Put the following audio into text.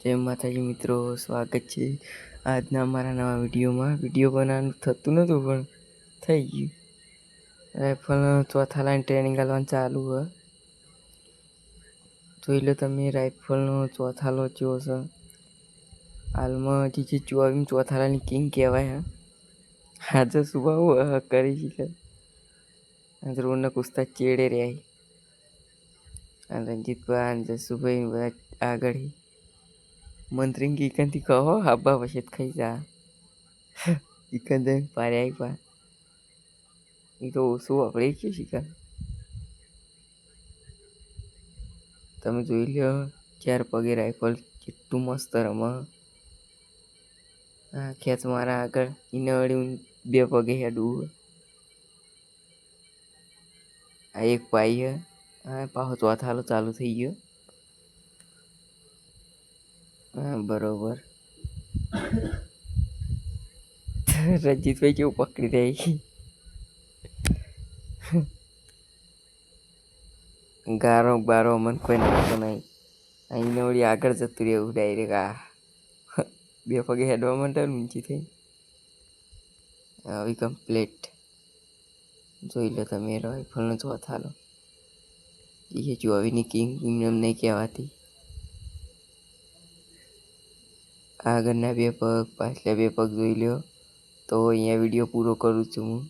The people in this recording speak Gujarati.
જય માતાજી મિત્રો, સ્વાગત છે આજના અમારા નવા વિડીયોમાં. વિડીયો બનાવવાનું થતું નહોતું પણ થઈ ગયું. રાઇફલ ચોથા લાઈન ટ્રેનિંગ આલવાનું ચાલુ હોય. જોઈ લો તમે રાઇફલનો ચોથા લો ચેવો છે. હાલમાં જે 24 ચોથા લાઈનની કિંગ કહેવાય. આજે સુબહ કરી છે આજે રોડના કુસ્તા ચેડે રહ્યા. રંજીતભાઈ જસુભાઈ બધા આગળ મંત્રી ચિકનથી કહો હાબા પછી ખાઈ જા ચિકન દઈને પાડ્યા પા એ તો ઓછું આપણે કે શિકાર તમે જોઈ લો 4 પગે રાઇફલ કેટલું મસ્ત રમે. હા ખેંચ મારા આગળ એને વળી 2 પગે હેડવું. આ એક પાઈ હા પાછો ચોથાલો ચાલુ થઈ ગયો. હા બરોબર. રંજીતભાઈ કેવું પકડી રહી ગારો બારો મને કોઈ નાખતો નહીં. અહીંને વળી આગળ જતું રહેવું ડાયરેક્ટ. આ 2 પગે હેડવા માંડે ઊંચી થઈ આવી કમ્પ્લીટ. જોઈ લો તમે રાઇફલનો ચોથાલો એ 24ની કિંગ એમ નહીં કહેવાતી. આગળના 2 પગ પાછલા 2 પગ જોઈ લો. તો અહીંયા વિડીયો પૂરો કરું છું હું.